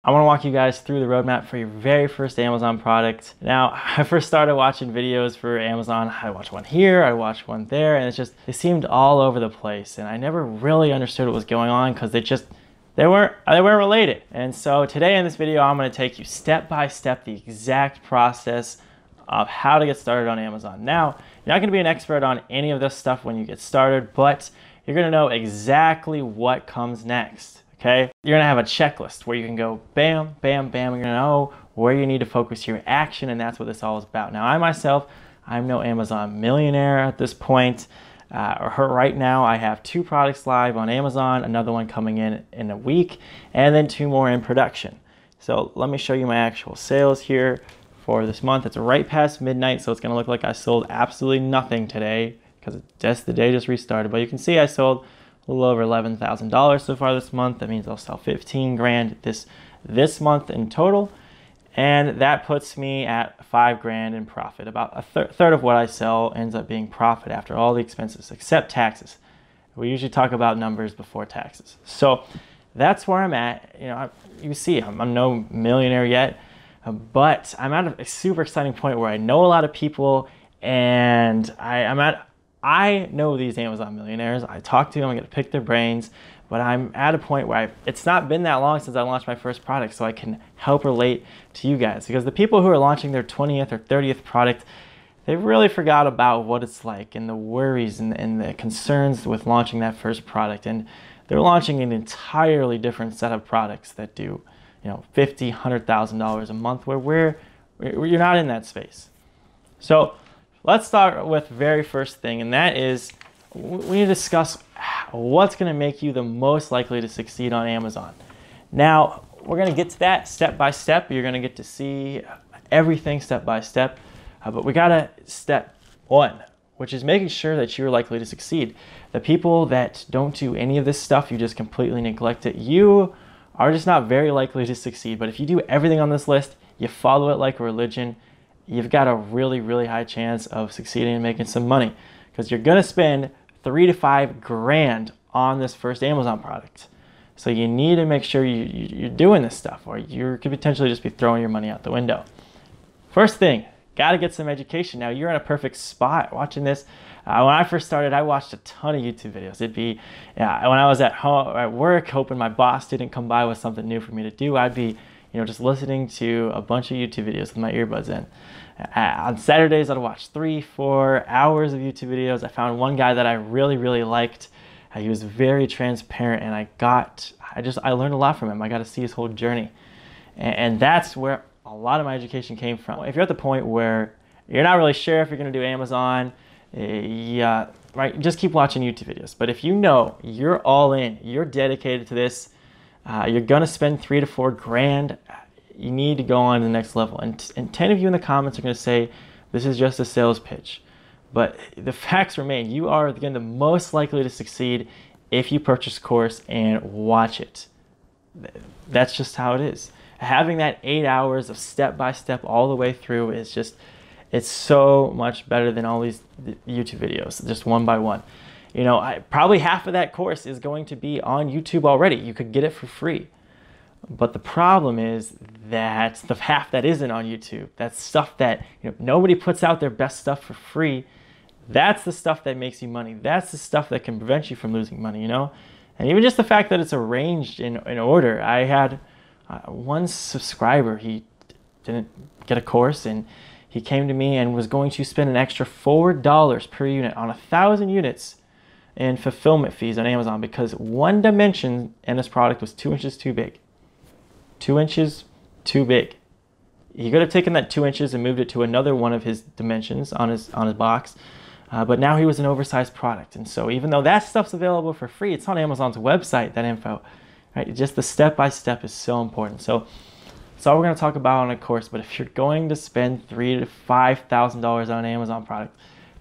I want to walk you guys through the roadmap for your very first Amazon product. Now, I first started watching videos for Amazon. I watched one here, I watched one there, and they seemed all over the place. And I never really understood what was going on because they weren't related. And so today in this video, I'm going to take you step by step, the exact process of how to get started on Amazon. Now, you're not going to be an expert on any of this stuff when you get started, but you're going to know exactly what comes next. Okay, you're gonna have a checklist where you can go bam, bam, bam. You're gonna know where you need to focus your action, and that's what this all is about. Now, I'm no Amazon millionaire at this point. Right now, I have 2 products live on Amazon, another one coming in a week, and then 2 more in production. So let me show you my actual sales here for this month. It's right past midnight, so it's gonna look like I sold absolutely nothing today because the day just restarted. But you can see I sold a little over $11,000 so far this month. That means I'll sell 15 grand this month in total, and that puts me at 5 grand in profit. About a third of what I sell ends up being profit after all the expenses except taxes. We usually talk about numbers before taxes. So that's where I'm at. You know, you see, I'm no millionaire yet, but I'm at a super exciting point where I know a lot of people, and I know these Amazon millionaires. I talk to them, I get to pick their brains, but I'm at a point where it's not been that long since I launched my first product, so I can help relate to you guys. Because the people who are launching their 20th or 30th product, they really forgot about what it's like and the worries and the concerns with launching that first product. And they're launching an entirely different set of products that do, you know, $50,000, $100,000 a month, where you're not in that space. So let's start with the very first thing, and that is we need to discuss what's going to make you the most likely to succeed on Amazon. Now, we're going to get to that step by step. You're going to get to see everything step by step, but we got to step 1, which is making sure that you're likely to succeed. The people that don't do any of this stuff, you just completely neglect it, you are just not very likely to succeed. But if you do everything on this list, you follow it like a religion, you've got a really, really high chance of succeeding and making some money, because you're gonna spend 3 to 5 grand on this first Amazon product. So you need to make sure you're doing this stuff, or you could potentially just be throwing your money out the window. First thing, gotta get some education. Now, you're in a perfect spot watching this. When I first started, I watched a ton of YouTube videos. It'd be, when I was at home, at work, hoping my boss didn't come by with something new for me to do, I'd be just listening to a bunch of YouTube videos with my earbuds in. On Saturdays, I'd watch 3-4 hours of YouTube videos. I found one guy that I really, really liked. He was very transparent, and I learned a lot from him. I got to see his whole journey. And that's where a lot of my education came from. If you're at the point where you're not really sure if you're going to do Amazon, right, just keep watching YouTube videos. But if you know you're all in, you're dedicated to this, you're going to spend 3 to 4 grand, you need to go on to the next level. And 10 of you in the comments are going to say, this is just a sales pitch. But the facts remain. You are again the most likely to succeed if you purchase a course and watch it. That's just how it is. Having that 8 hours of step-by-step all the way through is it's so much better than all these YouTube videos, just one by one. Probably half of that course is going to be on YouTube already. You could get it for free. But the problem is that the half that isn't on YouTube, that's stuff that nobody puts out their best stuff for free. That's the stuff that makes you money. That's the stuff that can prevent you from losing money, And even just the fact that it's arranged in order. I had one subscriber, he didn't get a course, and he came to me and was going to spend an extra $4 per unit on 1,000 units in fulfillment fees on Amazon because one dimension in this product was 2 inches too big. 2 inches too big. He could have taken that 2 inches and moved it to another one of his dimensions on his box, but now he was an oversized product. And so even though that stuff's available for free, it's on Amazon's website, that info, right? Just the step-by-step is so important. So that's all we're going to talk about on a course. But if you're going to spend $3,000 to $5,000 on an Amazon product,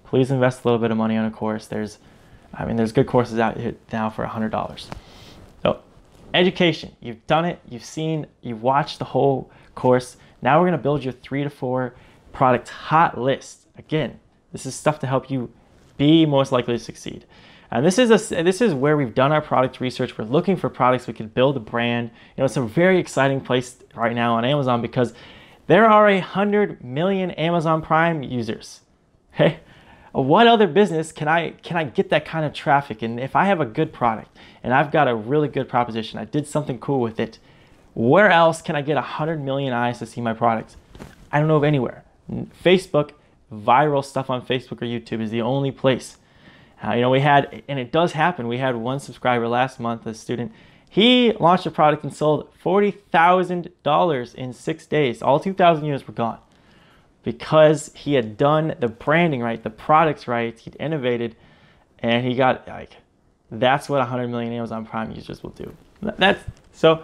please invest a little bit of money on a course. There's good courses out here now for $100. So education, you've done it, you've watched the whole course. Now we're going to build your 3 to 4 product hot list. Again, this is stuff to help you be most likely to succeed. And this is where we've done our product research. We're looking for products we could build a brand. You know, it's a very exciting place right now on Amazon because there are 100 million Amazon Prime users. Okay, what other business can I get that kind of traffic? And if I have a good product and I've got a really good proposition, I did something cool with it, where else can I get 100 million eyes to see my products? I don't know of anywhere. Facebook, viral stuff on Facebook or YouTube is the only place. You know, we had, and it does happen, we had one subscriber last month, a student, he launched a product and sold $40,000 in 6 days. All 2,000 units were gone because he had done the branding right, the products right, he'd innovated, and he got, like, that's what 100 million Amazon Prime users will do. So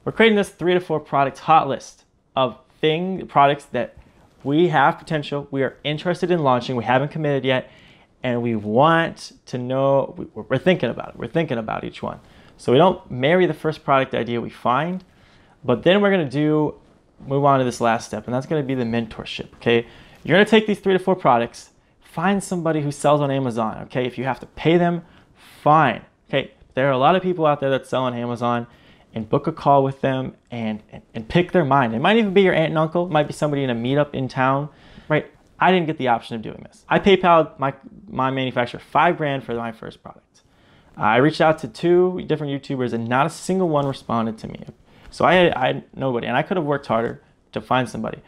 we're creating this 3 to 4 products hot list of products that we have potential, we are interested in launching, we haven't committed yet, and we want to know, we're thinking about it. We're thinking about each one. So we don't marry the first product idea we find, but then we're going to move on to this last step, and that's going to be the mentorship, okay? You're going to take these 3 to 4 products, find somebody who sells on Amazon, okay? If you have to pay them, fine, okay? There are a lot of people out there that sell on Amazon, and book a call with them and pick their mind. It might even be your aunt and uncle, it might be somebody in a meetup in town, right? I didn't get the option of doing this. I PayPal'd my manufacturer $5,000 for my first product. I reached out to 2 different YouTubers and not a single one responded to me. So I had nobody, and I could have worked harder to find somebody.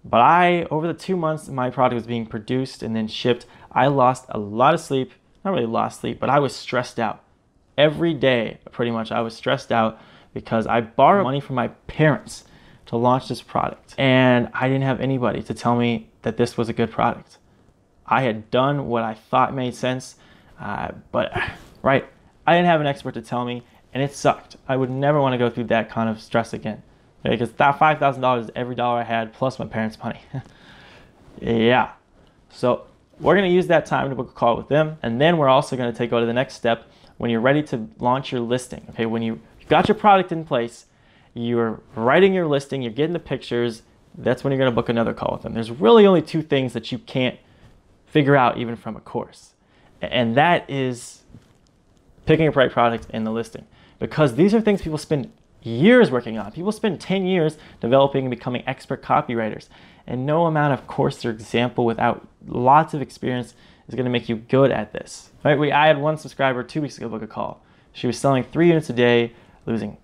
But over the 2 months my product was being produced and then shipped, I lost a lot of sleep. Not really lost sleep, but I was stressed out. Every day, pretty much, I was stressed out because I borrowed money from my parents to launch this product. And I didn't have anybody to tell me that this was a good product. I had done what I thought made sense, but I didn't have an expert to tell me, and it sucked. I would never want to go through that kind of stress again, because that $5,000 is every dollar I had plus my parents' money. Yeah, so we're going to use that time to book a call with them, and then we're also going to go to the next step when you're ready to launch your listing. Okay, when you've got your product in place, you're writing your listing, you're getting the pictures, that's when you're going to book another call with them. There's really only 2 things that you can't figure out even from a course, and that is picking a right product and the listing, because these are things people spend years working on. People spend 10 years developing and becoming expert copywriters, and no amount of course or example without lots of experience is going to make you good at this. Right? I had one subscriber 2 weeks ago book a call. She was selling 3 units a day, losing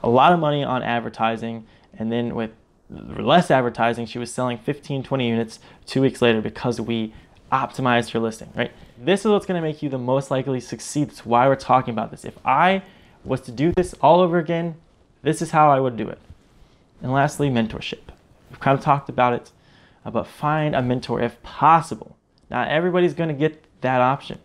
a lot of money on advertising, and then with less advertising, she was selling 15, 20 units 2 weeks later because we optimized her listing, right? This is what's going to make you the most likely succeed. That's why we're talking about this. If I was to do this all over again, this is how I would do it. And lastly, mentorship. We've kind of talked about it, but find a mentor if possible. Not everybody's going to get that option,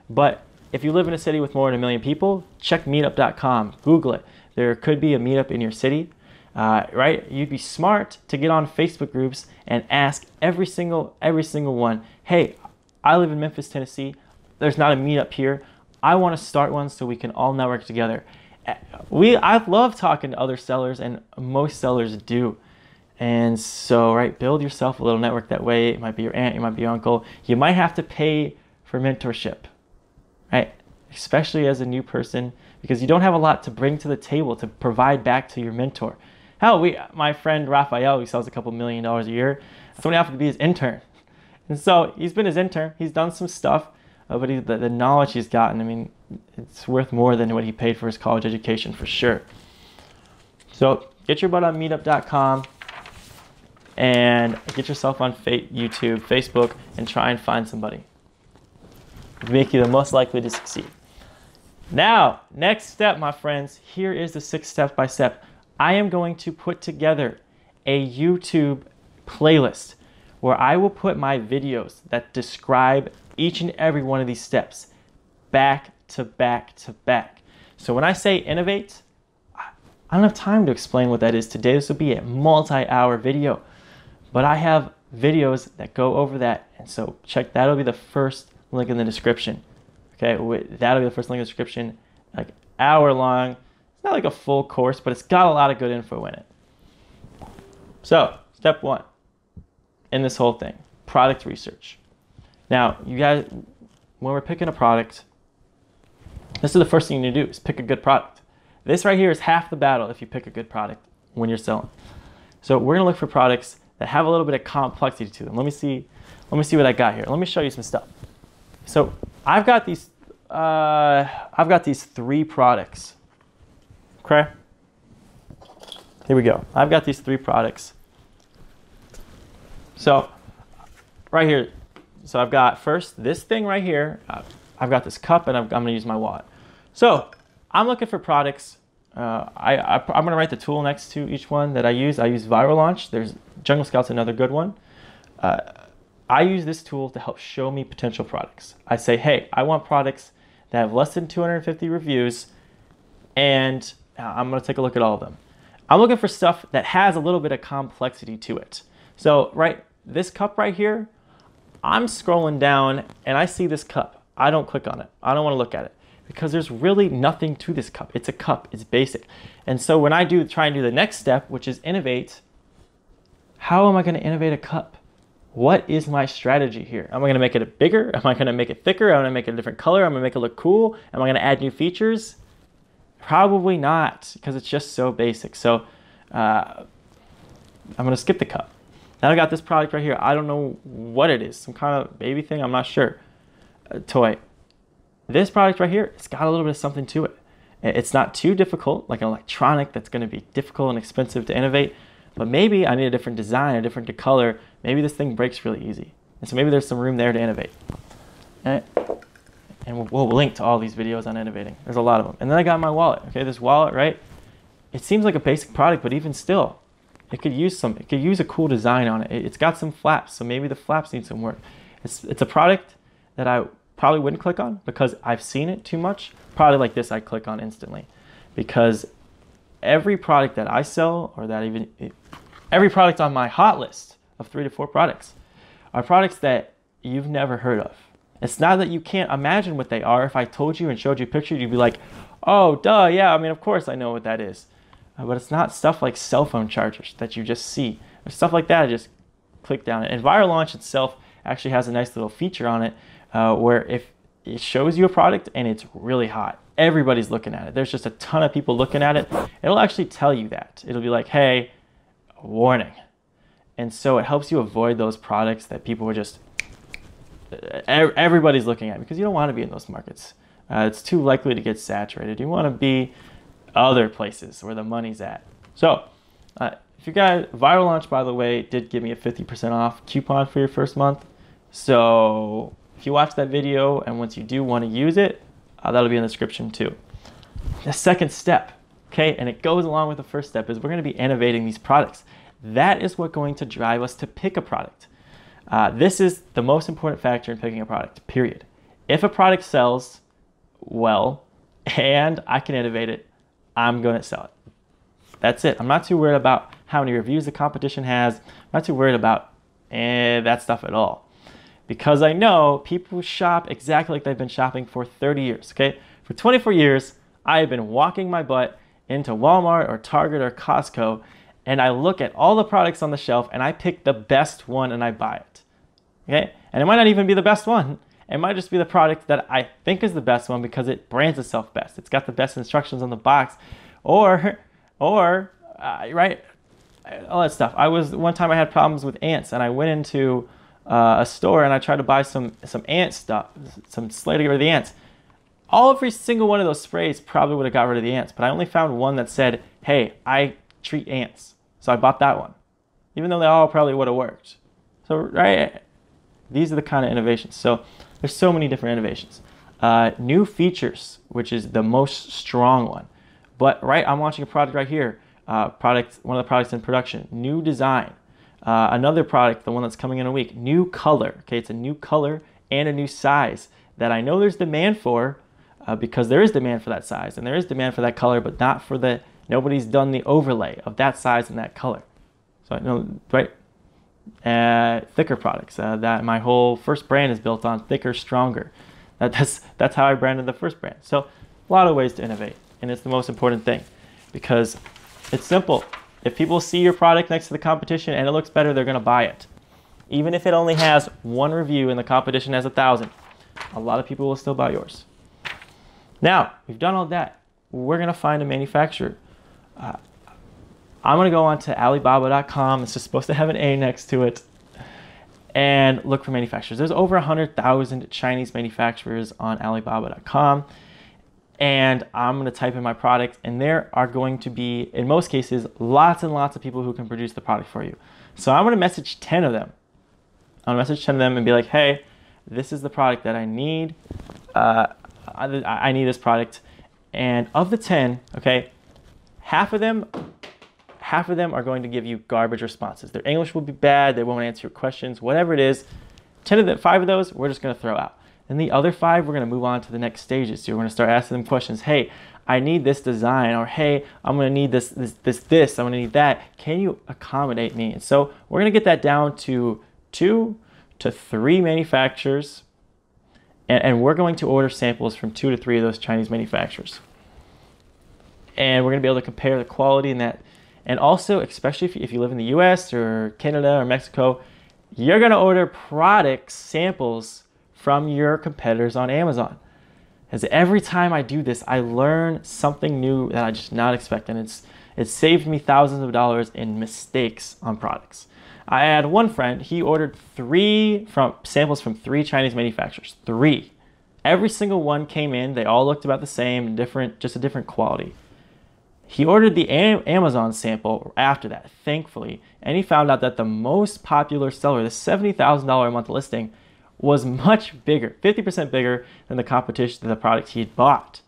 but if you live in a city with more than 1 million people, check meetup.com, Google it. There could be a meetup in your city, right? You'd be smart to get on Facebook groups and ask every single one, hey, I live in Memphis, Tennessee. There's not a meetup here. I want to start one so we can all network together. I love talking to other sellers, and most sellers do. And so, right, build yourself a little network that way. It might be your aunt, it might be your uncle. You might have to pay for mentorship, right? Especially as a new person, because you don't have a lot to bring to the table to provide back to your mentor. Hell, my friend Raphael, who sells a couple $1 million a year, somebody offered to be his intern. And so he's been his intern, he's done some stuff, but the knowledge he's gotten, I mean, it's worth more than what he paid for his college education for sure. So get your butt on meetup.com and get yourself on YouTube, Facebook, and try and find somebody to make you the most likely to succeed. Now, next step, my friends, here is the 6 step by step. I am going to put together a YouTube playlist where I will put my videos that describe each and every one of these steps back to back to back. So when I say innovate, I don't have time to explain what that is today. This will be a multi-hour video, but I have videos that go over that. And so that'll be the first link in the description. Okay, that'll be the first link in the description, like hour long. It's not like a full course, but it's got a lot of good info in it. So, step 1 in this whole thing, product research. Now, you guys, when we're picking a product, This is the first thing you need to do, is pick a good product. This right here is half the battle if you pick a good product when you're selling. So we're gonna look for products that have a little bit of complexity to them. Let me see what I got here. Let me show you some stuff. So I've got these 3 products. Okay. Here we go. I've got these 3 products. So right here, so I've got first this thing right here. I've got this cup, and I'm gonna use my wallet. So I'm looking for products. I'm gonna write the tool next to each one that I use. I use Viral Launch. There's Jungle Scout's another good one. I use this tool to help show me potential products. I say, hey, I want products that have less than 250 reviews, and I'm gonna take a look at all of them. I'm looking for stuff that has a little bit of complexity to it. So this cup right here, I'm scrolling down and I see this cup. I don't click on it. I don't want to look at it because there's really nothing to this cup. It's a cup, it's basic. And so when I try and do the next step, which is innovate, how am I going to innovate a cup? What is my strategy here? Am I going to make it bigger? Am I going to make it thicker? Am I going to make it a different color? Am I going to make it look cool? Am I going to add new features? Probably not, because it's just so basic. So I'm going to skip the cup. Then I got this product right here. I don't know what it is. Some kind of baby thing. I'm not sure. A toy. This product right here, it's got a little bit of something to it. It's not too difficult, like an electronic that's going to be difficult and expensive to innovate. But maybe I need a different design, a different color. Maybe this thing breaks really easy. And so maybe there's some room there to innovate. And we'll link to all these videos on innovating. There's a lot of them. And then I got my wallet. Okay, this wallet, right? It seems like a basic product, but even still, it could use a cool design on it. It's got some flaps, so maybe the flaps need some work. It's a product that I probably wouldn't click on because I've seen it too much. Probably like this, I click on instantly, because every product that I sell, or every product on my hot list of 3 to 4 products, are products that you've never heard of. It's not that you can't imagine what they are. If I told you and showed you pictures, you'd be like, oh, duh, yeah, I mean, of course I know what that is. But it's not stuff like cell phone chargers that you just see. There's stuff like that, I just click down it. And Viral Launch itself actually has a nice little feature on it where if it shows you a product and it's really hot, everybody's looking at it. There's just a ton of people looking at it. It'll actually tell you that. It'll be like, hey, warning. And so it helps you avoid those products that people are just, everybody's looking at, because you don't want to be in those markets. It's too likely to get saturated. You want to be other places where the money's at. So if you guys, Viral Launch, by the way, did give me a 50% off coupon for your first month. So if you watch that video and once you do want to use it, that'll be in the description too. The second step, okay, and it goes along with the first step, is we're going to be innovating these products. That is what's going to drive us to pick a product. This is the most important factor in picking a product, period. If a product sells well and I can innovate it, I'm going to sell it. That's it. I'm not too worried about how many reviews the competition has. I'm not too worried about that stuff at all, because I know people shop exactly like they've been shopping for 30 years, okay? For 24 years, I have been walking my butt into Walmart or Target or Costco, and I look at all the products on the shelf and I pick the best one and I buy it, okay? And it might not even be the best one. It might just be the product that I think is the best one because it brands itself best. It's got the best instructions on the box, or right, all that stuff. One time I had problems with ants, and I went into a store and I tried to buy some ant stuff, some spray to get rid of the ants. Every single one of those sprays probably would have got rid of the ants, but I only found one that said, hey, I treat ants. So I bought that one, even though they all probably would have worked. So, right, these are the kind of innovations. So there's so many different innovations. New features, which is the most strong one. But, right, I'm launching a product right here. One of the products in production. New design. Another product, the one that's coming in a week. New color. Okay, it's a new color and a new size that I know there's demand for because there is demand for that size and there is demand for that color, but not for nobody's done the overlay of that size and that color. So I know, right? Thicker products that my whole first brand is built on. Thicker, stronger. That's how I branded the first brand. So a lot of ways to innovate, and it's the most important thing because it's simple. If people see your product next to the competition and it looks better, they're going to buy it. Even if it only has 1 review and the competition has 1,000, a lot of people will still buy yours. Now, we've done all that. We're going to find a manufacturer. I'm going to go on to Alibaba.com. It's just supposed to have an A next to it. And look for manufacturers. There's over 100,000 Chinese manufacturers on Alibaba.com. And I'm going to type in my product, and there are going to be, in most cases, lots and lots of people who can produce the product for you. So I'm going to message 10 of them. I'm going to message 10 of them and be like, hey, this is the product that I need. I need this product. And of the 10, okay, half of them are going to give you garbage responses. Their English will be bad. They won't answer your questions, whatever it is. 5 of those, we're just going to throw out. And the other 5, we're going to move on to the next stages. So you're going to start asking them questions. Hey, I need this design, or hey, I'm going to need this. I'm going to need that. Can you accommodate me? And so we're going to get that down to 2 to 3 manufacturers. And we're going to order samples from 2 to 3 of those Chinese manufacturers. And we're going to be able to compare the quality and that. And also, especially if you live in the US or Canada or Mexico, you're going to order products, samples from your competitors on Amazon. As every time I do this, I learn something new that I just not expect, and it's saved me thousands of dollars in mistakes on products. I had one friend, he ordered samples from 3 Chinese manufacturers. 3. Every single one came in, they all looked about the same, just a different quality. He ordered the Amazon sample after that, thankfully, and he found out that the most popular seller, the $70,000 a month listing, was much bigger, 50% bigger than the competition to the product he had bought.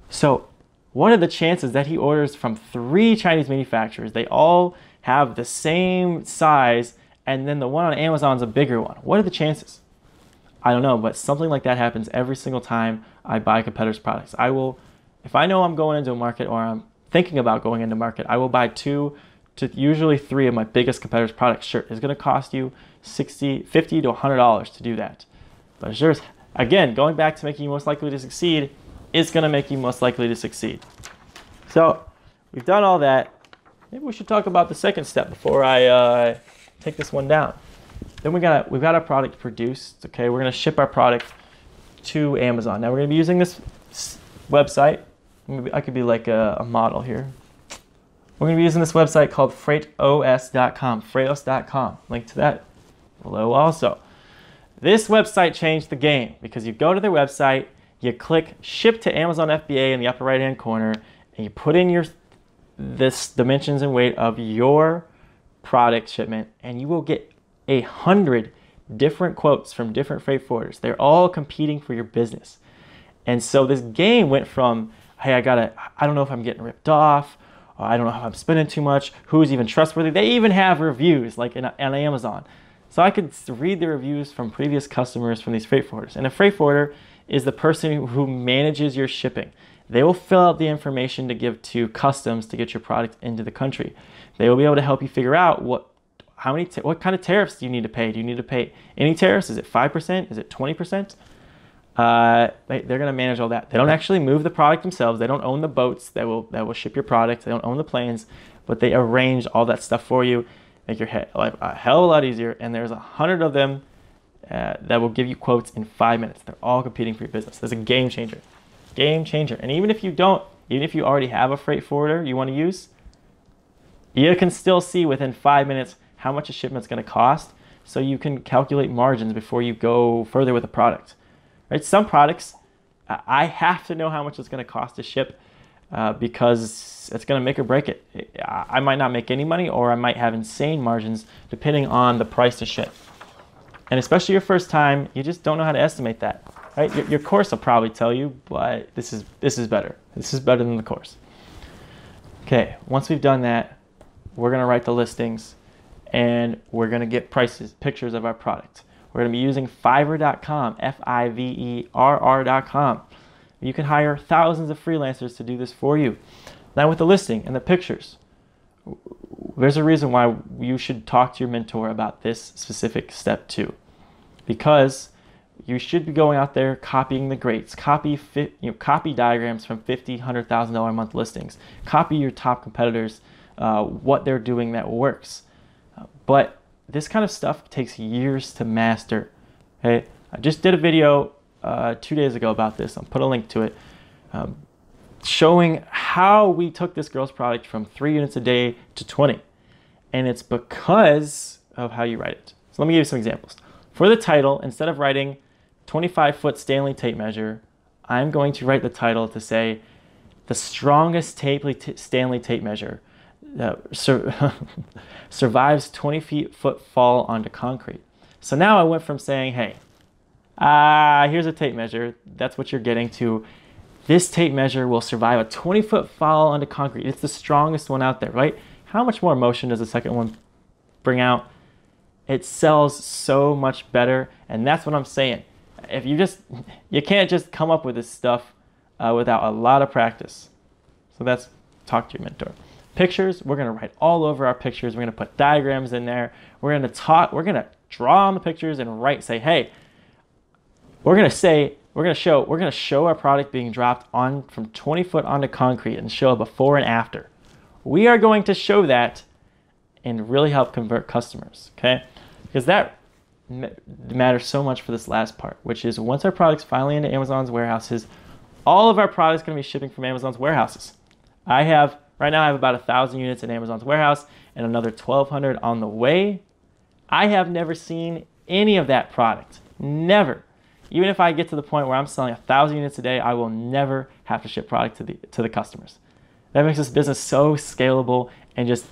So what are the chances that he orders from 3 Chinese manufacturers? They all have the same size, and then the one on Amazon is a bigger one. What are the chances? I don't know, but something like that happens every single time I buy competitors' products. If I know I'm going into a market or I'm thinking about going into market, I will buy 2 to usually 3 of my biggest competitors' products. Sure, it's going to cost you $50 to $100 to do that. But sure, again, going back to making you most likely to succeed, it's going to make you most likely to succeed. So we've done all that. Maybe we should talk about the second step before I take this one down. Then we've got our product produced. Okay, we're going to ship our product to Amazon. Now we're going to be using this website. Maybe I could be like a model here. We're going to be using this website called Freightos.com. Freightos.com. Link to that below also. This website changed the game because you go to their website, you click Ship to Amazon FBA in the upper right-hand corner, and you put in this dimensions and weight of your product shipment, and you will get 100 different quotes from different freight forwarders. They're all competing for your business. And so this game went from, hey, I don't know if I'm getting ripped off, or I don't know if I'm spending too much, who's even trustworthy. They even have reviews like on Amazon. So I could read the reviews from previous customers from these freight forwarders. And a freight forwarder is the person who manages your shipping. They will fill out the information to give to customs to get your product into the country. They will be able to help you figure out what kind of tariffs do you need to pay. Do you need to pay any tariffs? Is it 5%? Is it 20%? They're going to manage all that. They don't actually move the product themselves. They don't own the boats that will ship your product. They don't own the planes, but they arrange all that stuff for you, make your life a hell of a lot easier. And there's 100 of them that will give you quotes in 5 minutes. They're all competing for your business. That's a game changer. Game changer. And even if you already have a freight forwarder you want to use, you can still see within 5 minutes how much a shipment's going to cost, so you can calculate margins before you go further with a product. Right? Some products, I have to know how much it's going to cost to ship because it's going to make or break it. I might not make any money, or I might have insane margins depending on the price to ship. And especially your first time, you just don't know how to estimate that. Right? Your course will probably tell you, but this is better. This is better than the course. Okay, once we've done that, we're going to write the listings, and we're going to get pictures of our product. We're going to be using Fiverr.com, Fiverr.com. You can hire thousands of freelancers to do this for you. Now with the listing and the pictures, there's a reason why you should talk to your mentor about this specific step too. Because you should be going out there copying the greats. Copy diagrams from $50,000, $100,000 a month listings. Copy your top competitors, what they're doing that works. But this kind of stuff takes years to master. Okay? I just did a video 2 days ago about this. I'll put a link to it, showing how we took this girl's product from 3 units a day to 20. And it's because of how you write it. So let me give you some examples. For the title, instead of writing 25-foot Stanley tape measure, I'm going to write the title to say the strongest Stanley tape measure survives 20-foot fall onto concrete. So now I went from saying, hey, here's a tape measure, that's what you're getting, to this tape measure will survive a 20-foot fall onto concrete. It's the strongest one out there, right? How much more emotion does the second one bring out? It sells so much better, and that's what I'm saying. If you can't just come up with this stuff without a lot of practice. So that's talk to your mentor. Pictures, we're gonna write all over our pictures. We're gonna put diagrams in there. We're gonna draw on the pictures and say, hey, we're gonna show our product being dropped on from 20 foot onto concrete and show a before and after. We are going to show that and really help convert customers, okay? Because that matters so much for this last part, which is once our product's finally into Amazon's warehouses, all of our products going to be shipping from Amazon's warehouses. Right now I have about 1,000 units in Amazon's warehouse and another 1,200 on the way. I have never seen any of that product. Never. Even if I get to the point where I'm selling 1,000 units a day, I will never have to ship product to the customers. That makes this business so scalable, and just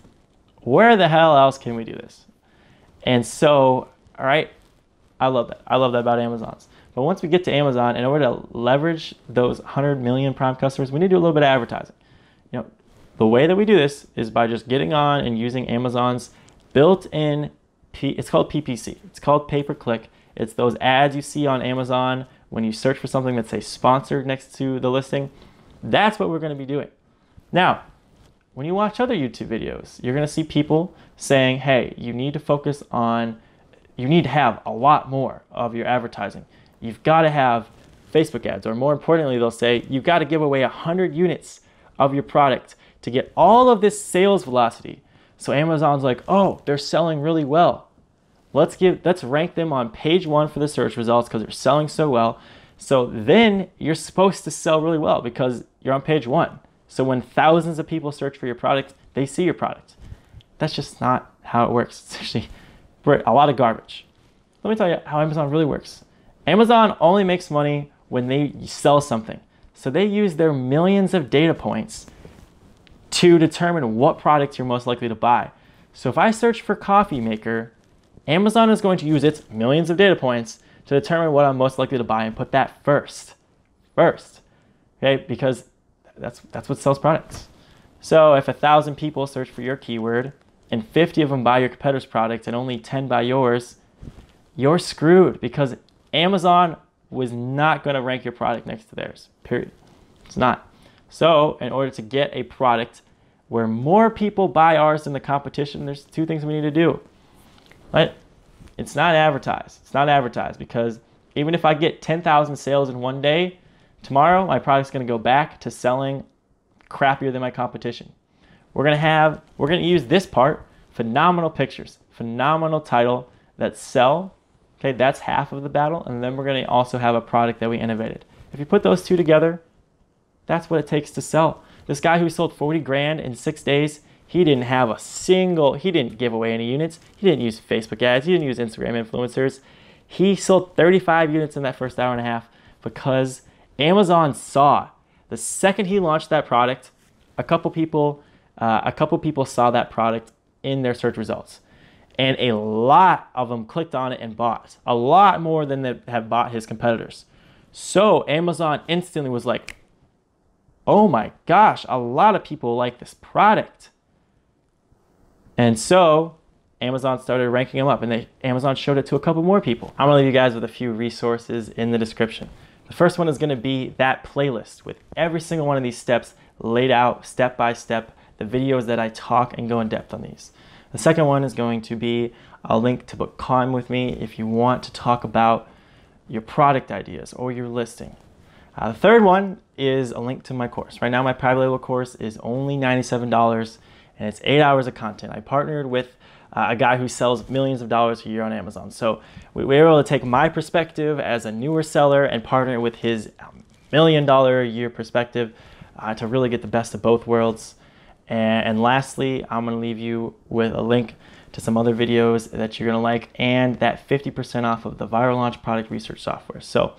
where the hell else can we do this? And so, all right, I love that. I love that about Amazon's. But once we get to Amazon, in order to leverage those 100 million Prime customers, we need to do a little bit of advertising. The way that we do this is by just getting on and using Amazon's built-in, it's called PPC. It's called pay-per-click. It's those ads you see on Amazon when you search for something that says sponsored next to the listing. That's what we're going to be doing. Now, when you watch other YouTube videos, you're going to see people saying, hey, you need to have a lot more of your advertising. You've got to have Facebook ads, or more importantly, they'll say, you've got to give away 100 units of your product to get all of this sales velocity. So Amazon's like, oh, they're selling really well. Let's rank them on page 1 for the search results because they're selling so well. So then you're supposed to sell really well because you're on page 1. So when thousands of people search for your product, they see your product. That's just not how it works. It's actually a lot of garbage. Let me tell you how Amazon really works. Amazon only makes money when they sell something. So they use their millions of data points to determine what products you're most likely to buy. So if I search for coffee maker, Amazon is going to use its millions of data points to determine what I'm most likely to buy and put that first, okay? Because that's what sells products. So if 1,000 people search for your keyword and 50 of them buy your competitor's product and only 10 buy yours, you're screwed because Amazon was not going to rank your product next to theirs, period. It's not. So in order to get a product where more people buy ours than the competition, there's 2 things we need to do. Right? It's not advertised. It's not advertised because even if I get 10,000 sales in one day, tomorrow my product's going to go back to selling crappier than my competition. We're going to use this part, phenomenal pictures, phenomenal title that sell. Okay, that's half of the battle, and then we're going to also have a product that we innovated. If you put those 2 together, that's what it takes to sell. This guy who sold 40 grand in 6 days, he didn't give away any units. He didn't use Facebook ads. He didn't use Instagram influencers. He sold 35 units in that first hour and a half because Amazon saw the second he launched that product, a couple people saw that product in their search results. And a lot of them clicked on it and bought. A lot more than they have bought his competitors. So Amazon instantly was like, oh my gosh, a lot of people like this product. And so Amazon started ranking them up, and Amazon showed it to a couple more people. I'm gonna leave you guys with a few resources in the description. The first one is gonna be that playlist with every single one of these steps laid out step by step, the videos that I talk and go in depth on these. The second one is going to be a link to book time with me if you want to talk about your product ideas or your listing. The third one is a link to my course. Right now, my private label course is only $97, and it's 8 hours of content. I partnered with a guy who sells millions of dollars a year on Amazon. So we were able to take my perspective as a newer seller and partner it with his $1 million a year perspective to really get the best of both worlds. And lastly, I'm going to leave you with a link to some other videos that you're going to like and that 50% off of the Viral Launch product research software. So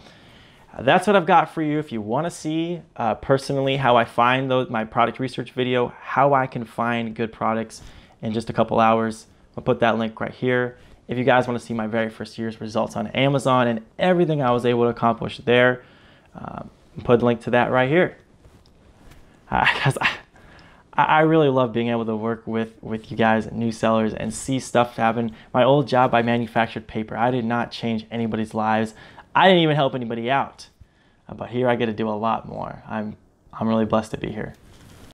that's what I've got for you. If you want to see personally how I find my product research video, how I can find good products in just a couple hours, I'll put that link right here. If you guys want to see my very first year's results on Amazon and everything I was able to accomplish there, I'll put a link to that right here. I really love being able to work with you guys, new sellers, and see stuff happen. My old job, I manufactured paper. I did not change anybody's lives. I didn't even help anybody out. But here I get to do a lot more. I'm really blessed to be here.